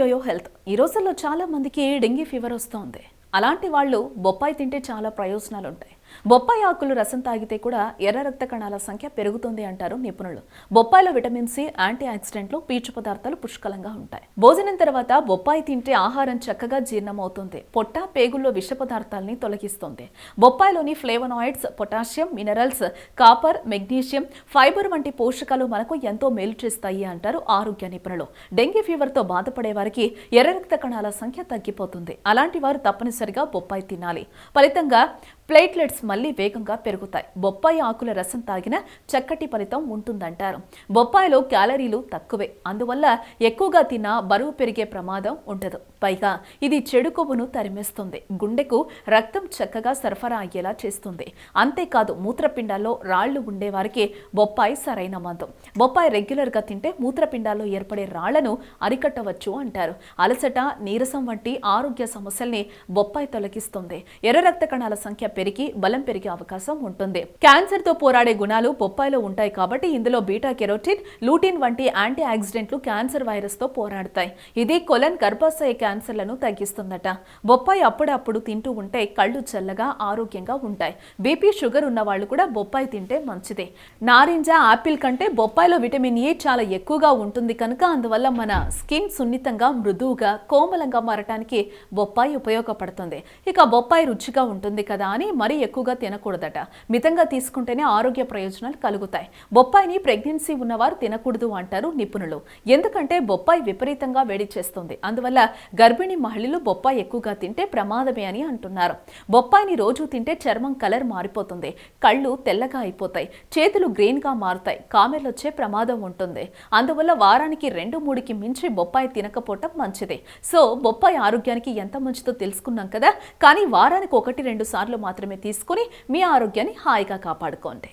Yo-yo health. ఈ రోజుల్లో చాలా మందికి డెంగీ ఫీవర్ వస్తుంది. అలాంటి వాళ్ళు బొప్పాయి తింటే చాలా ప్రయోజనాలు ఉంటాయి. బొప్పాయి ఆకులు రసం తాగితే కూడా ఎర్ర రక్త కణాల సంఖ్య పెరుగుతుంది అంటారు నిపుణులు. బొప్పాయిలో విటమిన్ సి, యాంటీ ఆక్సిడెంట్లు, పీచు పదార్థాలు పుష్కలంగా ఉంటాయి. భోజనం తర్వాత బొప్పాయి తింటే ఆహారం చక్కగా జీర్ణమవుతుంది. పొట్ట, పేగుల్లో విష పదార్థాలని తొలగిస్తుంది. బొప్పాయిలోని flavonoids, potassium, minerals, copper, magnesium, fibre వంటి పోషకాలు మనకు ఎంతో మేలు చేస్తాయి అంటారు ఆరోగ్య నిపుణులు. డెంగీ ఫీవర్తో బాధపడే వారికి ఎర్ర రక్త కణాల సంఖ్య తగ్గిపోతుంది. అలాంటి వారు తప్పనిసరిగా బొప్పాయి తినాలి. ఫలితంగా ప్లేట్లెట్స్ మళ్లీ వేగంగా పెరుగుతాయి. బొప్పాయి ఆకుల రసం తాగిన చక్కటి ఫలితం ఉంటుందంటారు. బొప్పాయిలో క్యాలరీలు తక్కువే, అందువల్ల ఎక్కువగా తిన్నా బరువు పెరిగే ప్రమాదం ఉండదు. పైగా ఇది చెడు కొవ్వును తరిమేస్తుంది. గుండెకు రక్తం చక్కగా సరఫరా అయ్యేలా చేస్తుంది. అంతేకాదు మూత్రపిండాల్లో రాళ్లు ఉండేవారికి బొప్పాయి సరైన మందు. బొప్పాయి రెగ్యులర్గా తింటే మూత్రపిండాల్లో ఏర్పడే రాళ్లను అరికట్టవచ్చు అంటారు. అలసట, నీరసం వంటి ఆరోగ్య సమస్యల్ని బొప్పాయి తొలగిస్తుంది. ఎర్ర రక్త కణాల సంఖ్య పెరిగి బలం పెరిగే అవకాశం ఉంటుంది. క్యాన్సర్ తో పోరాడే గుణాలు బొప్పాయిలో ఉంటాయి కాబట్టి ఇందులో బీటా కెరోటిన్, లూటిన్ వంటి యాంటీ ఆక్సిడెంట్లు క్యాన్సర్ వైరస్ తో పోరాడతాయి. ఇది కొలన్, గర్భాశయ క్యాన్సర్లను తగ్గిస్తుందట. బొప్పాయి అప్పుడప్పుడు తింటూ ఉంటే కళ్ళు చల్లగా ఆరోగ్యంగా ఉంటాయి. బీపీ, షుగర్ ఉన్న వాళ్ళు కూడా బొప్పాయి తింటే మంచిదే. నారింజ, ఆపిల్ కంటే బొప్పాయిలో విటమిన్ ఏ చాలా ఎక్కువగా ఉంటుంది కనుక అందువల్ల మన స్కిన్ సున్నితంగా, మృదువుగా, కోమలంగా మారటానికి బొప్పాయి ఉపయోగపడుతుంది. ఇక బొప్పాయి రుచిగా ఉంటుంది కదా అని మరీ ఎక్కువగా తినకూడదట. మితంగా తీసుకుంటేనే ఆరోగ్య ప్రయోజనాలు కలుగుతాయి. బొప్పాయిని ప్రెగ్నెన్సీ ఉన్నవారు తినకూడదు అంటారు నిపుణులు. ఎందుకంటే బొప్పాయి విపరీతంగా వేడి చేస్తుంది. అందువల్ల గర్భిణీ మహిళలు బొప్పాయి ఎక్కువగా తింటే ప్రమాదమే అని అంటున్నారు. బొప్పాయిని రోజు తింటే చర్మం కలర్ మారిపోతుంది, కళ్ళు తెల్లగా అయిపోతాయి, చేతులు గ్రీన్ గా మారుతాయి, కామెర్లు వచ్చే ప్రమాదం ఉంటుంది. అందువల్ల వారానికి 2-3కి మించి బొప్పాయి తినకపోవటం మంచిది. సో బొప్పాయి ఆరోగ్యానికి ఎంత మంచిదో తెలుసుకున్నాం కదా. కానీ వారానికి 1-2 సార్లు మాత్రమే తీసుకుని మీ ఆరోగ్యాన్ని హాయిగా కాపాడుకోండి.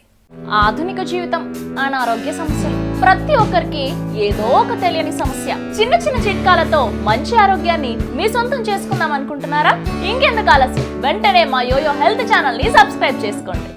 ఆధునిక జీవితం, అనారోగ్య సమస్యలు ప్రతి ఒక్కరికి ఏదో ఒక తెలియని సమస్య. చిన్న చిన్న చిట్కాలతో మంచి ఆరోగ్యాన్ని మీ సొంతం చేసుకుందాం అనుకుంటున్నారా? ఇంకెందుకు ఆలస్యం, వెంటనే మా యోయో హెల్త్ ఛానల్ ని సబ్స్క్రైబ్ చేసుకోండి.